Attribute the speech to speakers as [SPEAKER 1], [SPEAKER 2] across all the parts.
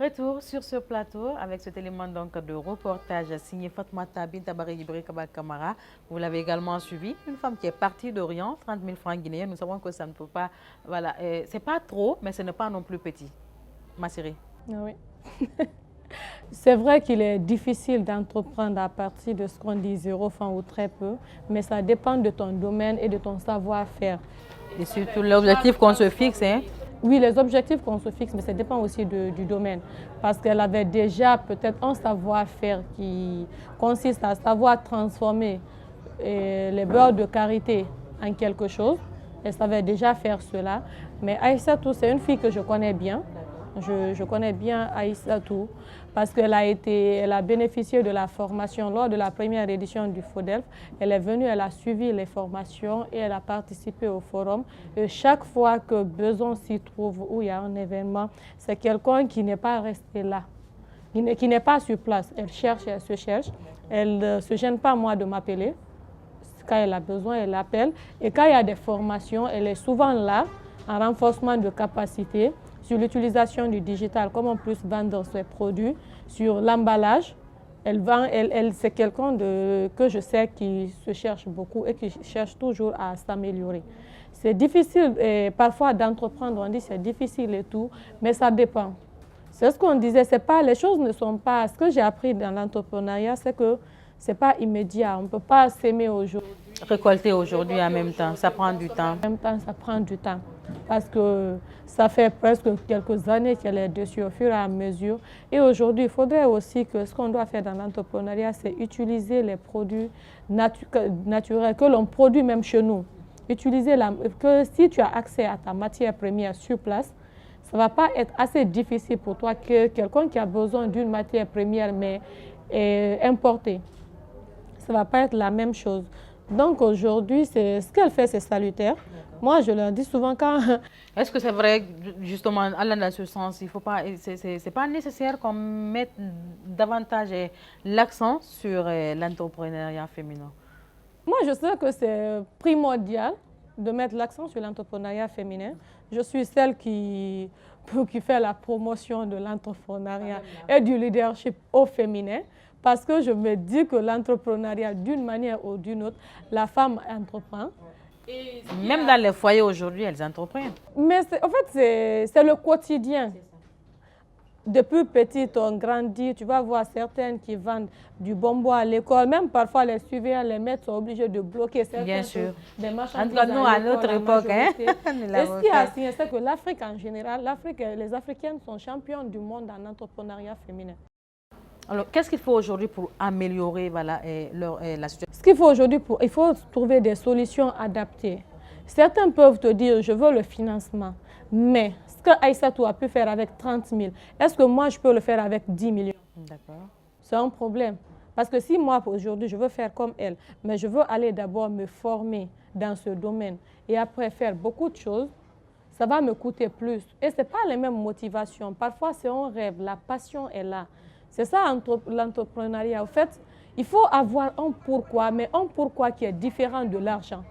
[SPEAKER 1] Retour sur ce plateau avec cet élément donc de reportage signé Fatmata Bintabari Ibri Kabal Kamara. Vous l'avez également suivi. Une femme qui est partie d'Orient, 30 000 francs guinéens. Nous savons que ça ne peut pas. Voilà, c'est pas trop, mais ce n'est pas non plus petit. Ma chérie.
[SPEAKER 2] Oui. C'est vrai qu'il est difficile d'entreprendre à partir de ce qu'on dit 0 francs ou très peu, mais ça dépend de ton domaine et de ton savoir-faire.
[SPEAKER 1] Et surtout l'objectif qu'on se fixe, hein?
[SPEAKER 2] Oui, les objectifs qu'on se fixe, mais ça dépend aussi du domaine. Parce qu'elle avait déjà peut-être un savoir-faire qui consiste à savoir transformer les beurres de karité en quelque chose. Elle savait déjà faire cela. Mais Aïssatou, c'est une fille que je connais bien. Je connais bien Aïssatou parce qu'elle a bénéficié de la formation lors de la première édition du FODELF. Elle est venue, elle a suivi les formations et elle a participé au forum. Et chaque fois que besoin s'y trouve ou il y a un événement, c'est quelqu'un qui n'est pas resté là, qui n'est pas sur place. Elle cherche, elle se cherche. Elle ne se gêne pas, moi, de m'appeler. Quand elle a besoin, elle appelle. Et quand il y a des formations, elle est souvent là, en renforcement de capacité, sur l'utilisation du digital, comment plus vendre ses produits, sur l'emballage. C'est quelqu'un que je sais qui se cherche beaucoup et qui cherche toujours à s'améliorer. C'est difficile parfois d'entreprendre, on dit c'est difficile et tout, mais ça dépend. C'est ce qu'on disait, les choses ne sont pas... Ce que j'ai appris dans l'entrepreneuriat, c'est que ce n'est pas immédiat, on ne peut pas s'aimer aujourd'hui.
[SPEAKER 1] Récolter aujourd'hui en même temps, ça prend du temps.
[SPEAKER 2] En même temps, ça prend du temps. Parce que ça fait presque quelques années qu'elle est dessus au fur et à mesure. Et aujourd'hui, il faudrait aussi que ce qu'on doit faire dans l'entrepreneuriat, c'est utiliser les produits naturels que l'on produit même chez nous. Que si tu as accès à ta matière première sur place, ça ne va pas être assez difficile pour toi que quelqu'un qui a besoin d'une matière première mais importée. Ça ne va pas être la même chose. Donc aujourd'hui, ce qu'elle fait, c'est salutaire. Moi, je leur dis souvent quand...
[SPEAKER 1] Est-ce que c'est vrai, justement, allant dans ce sens, il faut pas, c'est pas nécessaire qu'on mette davantage l'accent sur l'entrepreneuriat féminin?
[SPEAKER 2] Moi, je sais que c'est primordial de mettre l'accent sur l'entrepreneuriat féminin. Je suis celle qui fait la promotion de l'entrepreneuriat et du leadership au féminin. Parce que je me dis que l'entrepreneuriat, d'une manière ou d'une autre, la femme entreprend.
[SPEAKER 1] Et même dans les foyers aujourd'hui, elles entreprennent.
[SPEAKER 2] Mais en fait, c'est le quotidien. Depuis petite, on grandit, tu vas voir certaines qui vendent du bonbon à l'école. Même parfois, les surveillants, les maîtres sont obligés de bloquer certaines
[SPEAKER 1] Bien sûr.
[SPEAKER 2] Des marchandises.
[SPEAKER 1] En tout cas, nous, à notre époque, hein,
[SPEAKER 2] et ce qui est assis, c'est que l'Afrique en général, les Africaines sont championnes du monde en entrepreneuriat féminin.
[SPEAKER 1] Alors, qu'est-ce qu'il faut aujourd'hui pour améliorer voilà, la situation?
[SPEAKER 2] Ce qu'il faut aujourd'hui, il faut trouver des solutions adaptées. Certains peuvent te dire, je veux le financement, mais ce que Aïssatou a pu faire avec 30 000, est-ce que moi, je peux le faire avec 10 millions?
[SPEAKER 1] D'accord.
[SPEAKER 2] C'est un problème. Parce que si moi, aujourd'hui, je veux faire comme elle, mais je veux aller d'abord me former dans ce domaine et après faire beaucoup de choses, ça va me coûter plus. Et ce n'est pas les mêmes motivations. Parfois, c'est un rêve, la passion est là. C'est ça l'entrepreneuriat. En fait, il faut avoir un pourquoi, mais un pourquoi qui est différent de l'argent.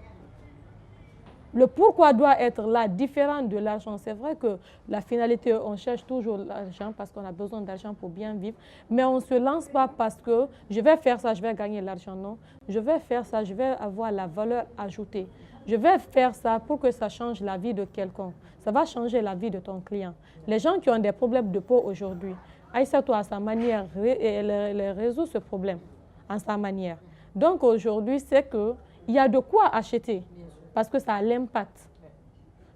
[SPEAKER 2] Le pourquoi doit être là, différent de l'argent. C'est vrai que la finalité, on cherche toujours l'argent parce qu'on a besoin d'argent pour bien vivre. Mais on ne se lance pas parce que je vais faire ça, je vais gagner l'argent. Non, je vais faire ça, je vais avoir la valeur ajoutée. Je vais faire ça pour que ça change la vie de quelqu'un. Ça va changer la vie de ton client. Les gens qui ont des problèmes de peau aujourd'hui, Aïssatou, à sa manière, elle résout ce problème en sa manière. Donc aujourd'hui, c'est qu'il y a de quoi acheter parce que ça a l'impact.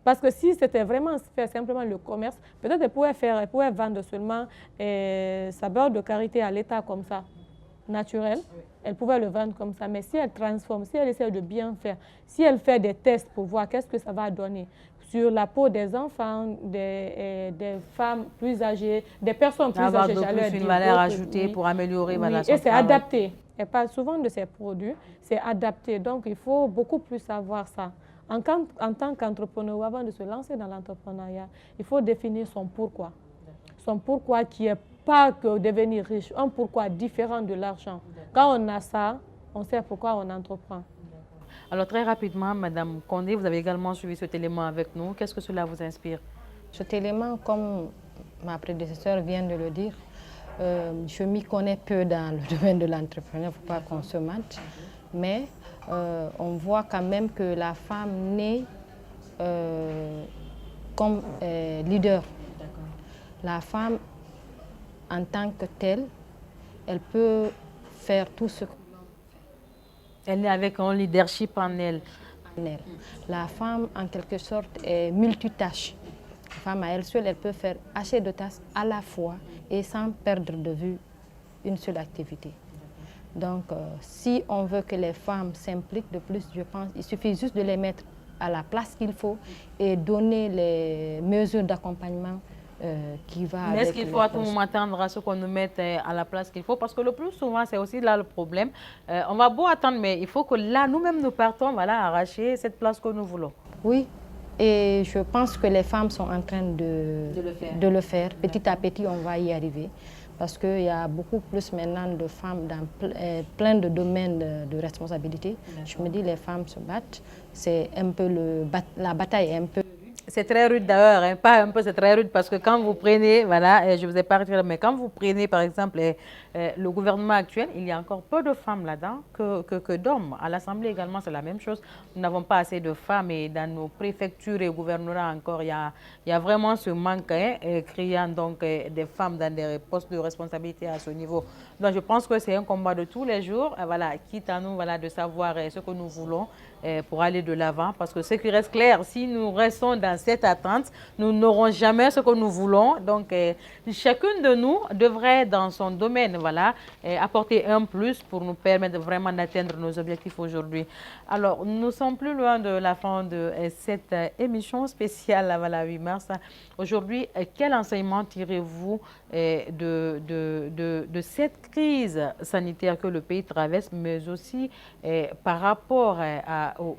[SPEAKER 2] Parce que si c'était vraiment faire simplement le commerce, peut-être elle pouvait vendre seulement sa beurre de karité à l'état comme ça, naturel. Elle pouvait le vendre comme ça. Mais si elle transforme, si elle essaie de bien faire, si elle fait des tests pour voir qu'est-ce que ça va donner, sur la peau des enfants, des femmes plus âgées, des personnes plus âgées.
[SPEAKER 1] Avoir une valeur ajoutée pour améliorer
[SPEAKER 2] oui,
[SPEAKER 1] son
[SPEAKER 2] et c'est adapté. Elle parle souvent de ces produits, c'est adapté. Donc, il faut beaucoup plus savoir ça. En tant qu'entrepreneur, avant de se lancer dans l'entrepreneuriat, il faut définir son pourquoi. Son pourquoi qui n'est pas que devenir riche, un pourquoi différent de l'argent. Quand on a ça, on sait pourquoi on entreprend.
[SPEAKER 1] Alors très rapidement, Madame Condé, vous avez également suivi cet élément avec nous. Qu'est-ce que cela vous inspire?
[SPEAKER 3] Cet élément, comme ma prédécesseure vient de le dire, je m'y connais peu dans le domaine de l'entrepreneuriat, il ne faut pas qu'on se mente, mais on voit quand même que la femme naît comme leader. La femme, en tant que telle, elle peut faire tout ce que
[SPEAKER 1] Elle est avec un leadership en elle.
[SPEAKER 3] La femme, en quelque sorte, est multitâche. La femme, à elle seule, elle peut faire assez de tâches à la fois et sans perdre de vue une seule activité. Donc, si on veut que les femmes s'impliquent de plus, je pense qu'il suffit juste de les mettre à la place qu'il faut et donner les mesures d'accompagnement qui va avec.
[SPEAKER 1] Mais est-ce qu'il faut à tout moment attendre à ce qu'on nous mette à la place qu'il faut? Parce que le plus souvent, c'est aussi là le problème. On va beau attendre, mais il faut que là, nous-mêmes, nous partons, voilà, arracher cette place que nous voulons.
[SPEAKER 3] Oui, et je pense que les femmes sont en train de le faire. Petit à petit, on va y arriver. Parce qu'il y a beaucoup plus maintenant de femmes dans plein de domaines de responsabilité. Je me dis, les femmes se battent. C'est un peu la bataille est un peu...
[SPEAKER 1] C'est très rude d'ailleurs, hein, pas un peu, c'est très rude parce que quand vous prenez, voilà, je vous ai pas retiré, mais quand vous prenez par exemple le gouvernement actuel, il y a encore peu de femmes là-dedans que d'hommes. À l'Assemblée également, c'est la même chose. Nous n'avons pas assez de femmes et dans nos préfectures et gouvernorats encore, il y a vraiment ce manque criant donc des femmes dans des postes de responsabilité à ce niveau. Donc je pense que c'est un combat de tous les jours, voilà, quitte à nous voilà, de savoir ce que nous voulons pour aller de l'avant. Parce que ce qui reste clair, si nous restons dans cette attente, nous n'aurons jamais ce que nous voulons. Donc chacune de nous devrait dans son domaine voilà, apporter un plus pour nous permettre vraiment d'atteindre nos objectifs aujourd'hui. Alors nous sommes plus loin de la fin de cette émission spéciale voilà, 8 mars. Aujourd'hui, quel enseignement tirez-vous de cette crise sanitaire que le pays traverse, mais aussi par rapport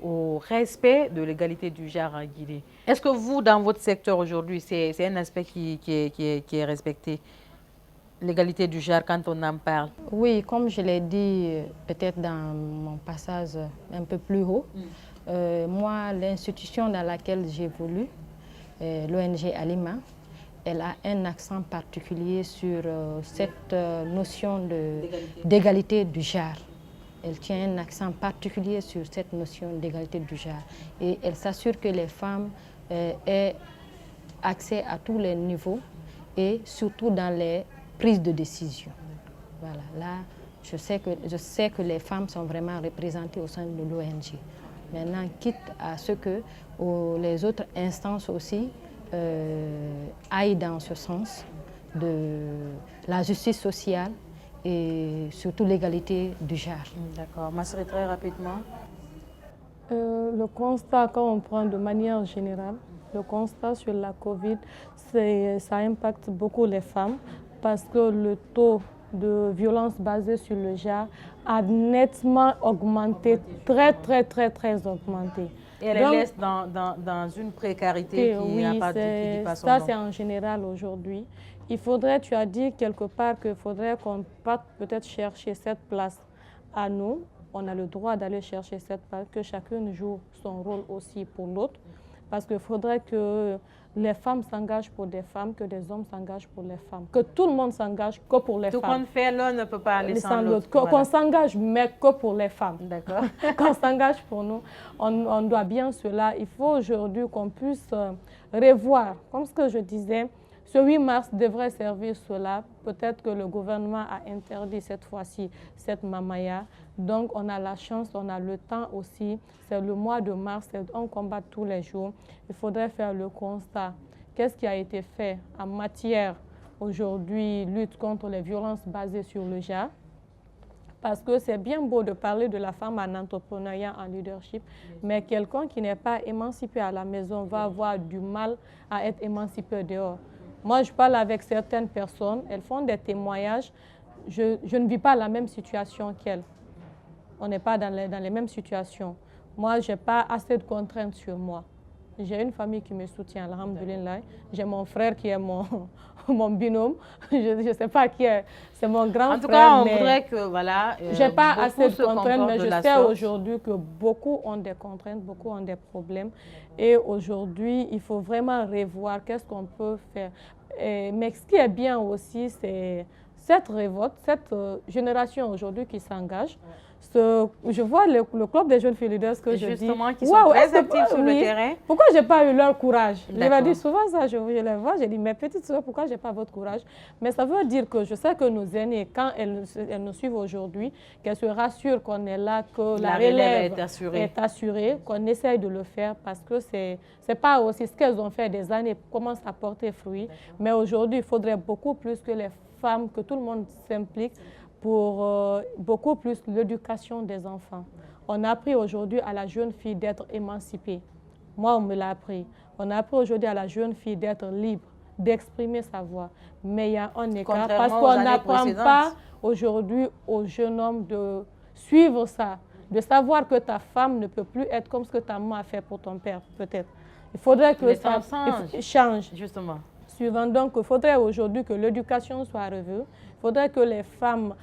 [SPEAKER 1] au respect de l'égalité du genre en Guinée? Est-ce que vous, dans votre secteur aujourd'hui, c'est un aspect qui est respecté, l'égalité du genre quand on en parle?
[SPEAKER 3] Oui, comme je l'ai dit peut-être dans mon passage un peu plus haut, moi, l'institution dans laquelle j'évolue, l'ONG Alima, elle a un accent particulier sur cette notion d'égalité du genre. Elle tient un accent particulier sur cette notion d'égalité du genre. Et elle s'assure que les femmes aient accès à tous les niveaux et surtout dans les prises de décision. Voilà, là, je sais que les femmes sont vraiment représentées au sein de l'ONG. Maintenant, quitte à ce que les autres instances aussi aillent dans ce sens de la justice sociale et surtout l'égalité du genre.
[SPEAKER 1] D'accord. Masserie, très rapidement.
[SPEAKER 2] Le constat, quand on prend de manière générale, le constat sur la COVID, ça impacte beaucoup les femmes parce que le taux de violence basée sur le genre a nettement augmenté, très augmenté.
[SPEAKER 1] Et elle les laisse dans une précarité qui n'a pas de son nom.
[SPEAKER 2] Ça, c'est en général aujourd'hui. Il faudrait, tu as dit quelque part qu'il faudrait qu'on parte peut-être chercher cette place à nous. On a le droit d'aller chercher cette place, que chacune joue son rôle aussi pour l'autre. Parce qu'il faudrait que les femmes s'engagent pour des femmes, que les hommes s'engagent pour les femmes. Que tout le monde s'engage que pour les femmes.
[SPEAKER 1] Tout qu'on fait, l'un ne peut pas aller sans l'autre.
[SPEAKER 2] Qu'on s'engage, mais que pour les femmes.
[SPEAKER 1] D'accord.
[SPEAKER 2] Qu'on s'engage pour nous. On doit bien cela. Il faut aujourd'hui qu'on puisse revoir, comme ce que je disais, ce 8 mars devrait servir cela. Peut-être que le gouvernement a interdit cette fois-ci cette mamaya. Donc on a la chance, on a le temps aussi. C'est le mois de mars, on combat tous les jours. Il faudrait faire le constat. Qu'est-ce qui a été fait en matière aujourd'hui lutte contre les violences basées sur le genre? Parce que c'est bien beau de parler de la femme en entrepreneuriat, en leadership, mais quelqu'un qui n'est pas émancipé à la maison va avoir du mal à être émancipé dehors. Moi, je parle avec certaines personnes, elles font des témoignages. Je ne vis pas la même situation qu'elles. On n'est pas dans les mêmes situations. Moi, je n'ai pas assez de contraintes sur moi. J'ai une famille qui me soutient, alhamdoulilah. J'ai mon frère qui est mon binôme. Je ne sais pas qui est, c'est mon grand frère.
[SPEAKER 1] En tout cas, on voudrait que, voilà,
[SPEAKER 2] je n'ai pas assez de contraintes, mais je sais aujourd'hui que beaucoup ont des contraintes, beaucoup ont des problèmes. Et aujourd'hui, il faut vraiment revoir qu'est-ce qu'on peut faire. Mais ce qui est bien aussi, c'est cette révolte, cette génération aujourd'hui qui s'engage. Je vois le club des jeunes filles leaders que
[SPEAKER 1] justement,
[SPEAKER 2] je dis,
[SPEAKER 1] qui sont très actifs sur le terrain.
[SPEAKER 2] Pourquoi je n'ai pas eu leur courage? Je leur dis souvent ça, je les vois, je dis, mes petites soeurs, pourquoi je n'ai pas votre courage? Mais ça veut dire que je sais que nos aînés, quand elles nous suivent aujourd'hui, qu'elles se rassurent qu'on est là, que la relève est assurée, qu'on essaye de le faire parce que c'est pas aussi ce qu'elles ont fait des années commence à porter fruit. Mais aujourd'hui, il faudrait beaucoup plus que les femmes, que tout le monde s'implique pour beaucoup plus l'éducation des enfants. On a appris aujourd'hui à la jeune fille d'être émancipée. Moi, on me l'a appris. On a appris aujourd'hui à la jeune fille d'être libre, d'exprimer sa voix. Mais il y a un écart parce qu'on n'apprend pas aujourd'hui aux jeunes hommes de suivre ça, de savoir que ta femme ne peut plus être comme ce que ta maman a fait pour ton père, peut-être. Il faudrait que ça change.
[SPEAKER 1] Justement.
[SPEAKER 2] Suivant donc, il faudrait aujourd'hui que l'éducation soit revue. Il faudrait que les femmes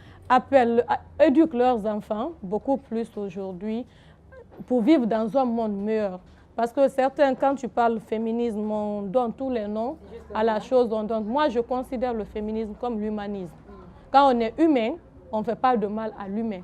[SPEAKER 2] éduquent leurs enfants beaucoup plus aujourd'hui pour vivre dans un monde meilleur. Parce que certains, quand tu parles féminisme, on donne tous les noms à la chose. Moi, je considère le féminisme comme l'humanisme. Quand on est humain, on ne fait pas de mal à l'humain.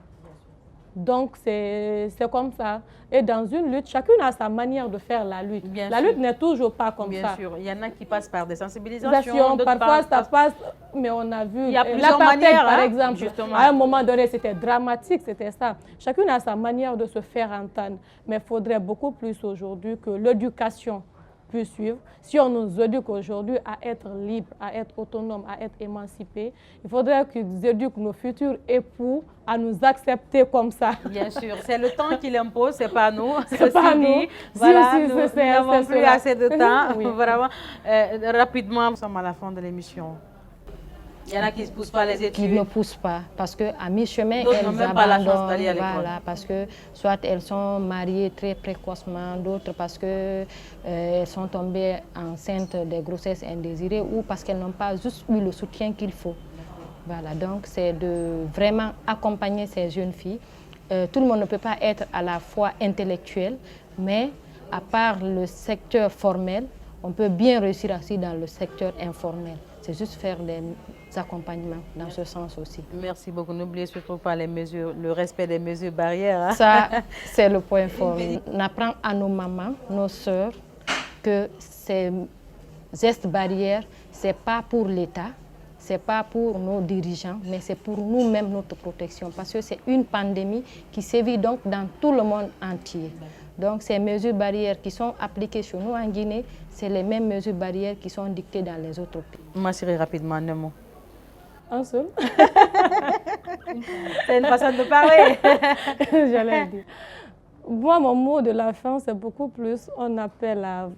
[SPEAKER 2] Donc, c'est comme ça. Et dans une lutte, chacune a sa manière de faire la lutte. La lutte n'est toujours pas comme ça.
[SPEAKER 1] Bien sûr, il y en a qui passent par des sensibilisations.
[SPEAKER 2] Parfois, ça passe, mais on a vu...
[SPEAKER 1] Il y a plusieurs manières,
[SPEAKER 2] par exemple,
[SPEAKER 1] justement.
[SPEAKER 2] À un moment donné, c'était dramatique, c'était ça. Chacune a sa manière de se faire entendre. Mais il faudrait beaucoup plus aujourd'hui que l'éducation puisse suivre. Si on nous éduque aujourd'hui à être libre, à être autonome, à être émancipé, il faudrait qu'ils éduquent nos futurs époux à nous accepter comme ça.
[SPEAKER 1] Bien sûr, c'est le temps qui l'impose, c'est pas nous.
[SPEAKER 2] C'est pas nous.
[SPEAKER 1] Voilà, nous n'avons plus assez de temps.
[SPEAKER 2] Oui.
[SPEAKER 1] Vraiment, rapidement, nous sommes à la fin de l'émission. Il y en a qui ne poussent pas les études.
[SPEAKER 3] Qui ne poussent pas, parce qu'à mi-chemin,
[SPEAKER 1] elles
[SPEAKER 3] abandonnent.
[SPEAKER 1] Pas la chance d'aller à l'école.
[SPEAKER 3] Voilà, parce que soit elles sont mariées très précocement, d'autres parce qu'elles sont tombées enceintes des grossesses indésirées ou parce qu'elles n'ont pas juste eu le soutien qu'il faut. Voilà, donc c'est de vraiment accompagner ces jeunes filles. Tout le monde ne peut pas être à la fois intellectuel, mais à part le secteur formel, on peut bien réussir aussi dans le secteur informel. C'est juste faire des accompagnements dans ce sens aussi.
[SPEAKER 1] Merci beaucoup. N'oubliez surtout pas les mesures, le respect des mesures barrières. Hein?
[SPEAKER 3] Ça, c'est le point fort. On apprend à nos mamans, nos sœurs, que ces gestes barrières, ce n'est pas pour l'État, ce n'est pas pour nos dirigeants, mais c'est pour nous-mêmes, notre protection. Parce que c'est une pandémie qui sévit donc dans tout le monde entier. Donc ces mesures barrières qui sont appliquées chez nous en Guinée, c'est les mêmes mesures barrières qui sont dictées dans les autres pays.
[SPEAKER 1] Massiré rapidement, un mot.
[SPEAKER 2] Un seul.
[SPEAKER 1] C'est une façon de parler.
[SPEAKER 2] J'allais dire. Moi, mon mot de la fin, c'est beaucoup plus un appel à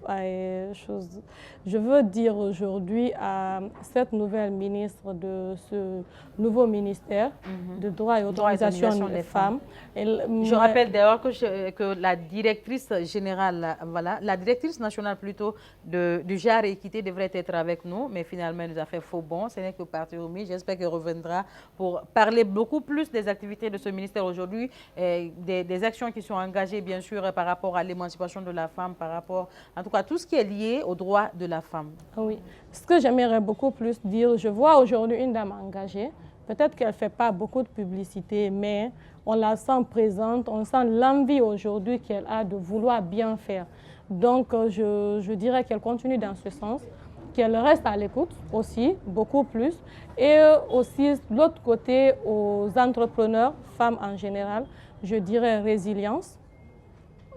[SPEAKER 2] chose. Je veux dire aujourd'hui à cette nouvelle ministre de ce nouveau ministère de droit et autorisation des femmes.
[SPEAKER 1] Je rappelle d'ailleurs que la directrice générale, voilà, la directrice nationale plutôt du genre et équité devrait être avec nous, mais finalement elle nous a fait faux bond. Ce n'est que partie remise. J'espère qu'elle reviendra pour parler beaucoup plus des activités de ce ministère aujourd'hui, des actions qui sont engagées bien sûr par rapport à l'émancipation de la femme, par rapport en tout cas tout ce qui est lié aux droits de la femme.
[SPEAKER 2] Oui, ce que j'aimerais beaucoup plus dire, je vois aujourd'hui une dame engagée, peut-être qu'elle ne fait pas beaucoup de publicité, mais on la sent présente, on sent l'envie aujourd'hui qu'elle a de vouloir bien faire. Donc je dirais qu'elle continue dans ce sens, qu'elle reste à l'écoute aussi, beaucoup plus, et aussi de l'autre côté aux entrepreneurs, femmes en général, je dirais résilience.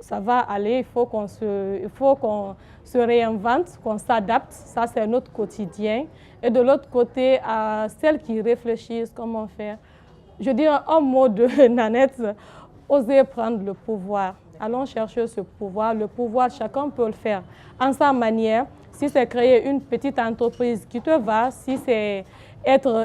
[SPEAKER 2] Ça va aller, il faut qu'on se réinvente, qu'on s'adapte, ça c'est notre quotidien. Et de l'autre côté, à celles qui réfléchissent comment faire, je dirais un mot de Nanette, oser prendre le pouvoir. Allons chercher ce pouvoir. Le pouvoir, chacun peut le faire en sa manière. Si c'est créer une petite entreprise qui te va, si c'est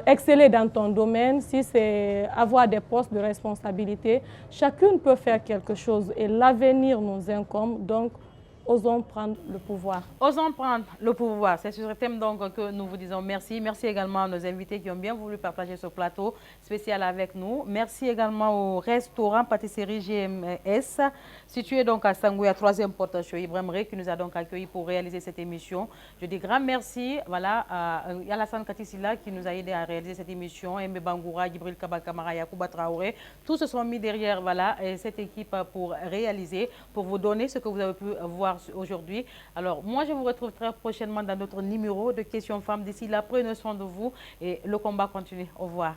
[SPEAKER 2] exceller dans ton domaine, si c'est avoir des postes de responsabilité, chacune peut faire quelque chose et l'avenir nous incombe. Donc, Osons prendre le pouvoir.
[SPEAKER 1] Osons prendre le pouvoir. C'est sur ce thème donc que nous vous disons merci. Merci également à nos invités qui ont bien voulu partager ce plateau spécial avec nous. Merci également au restaurant Pâtisserie GMS, situé donc à Sangouya, 3e porte chez Ibrahim Rey, qui nous a donc accueillis pour réaliser cette émission. Je dis grand merci à Alassane Katissila qui nous a aidé à réaliser cette émission, Mbe Bangoura, Gibril Kabakamara, Yacouba Traoré. Tous se sont mis derrière cette équipe pour réaliser, pour vous donner ce que vous avez pu voir aujourd'hui. Alors, moi, je vous retrouve très prochainement dans notre numéro de Questions Femmes. D'ici là, prenez soin de vous et le combat continue. Au revoir.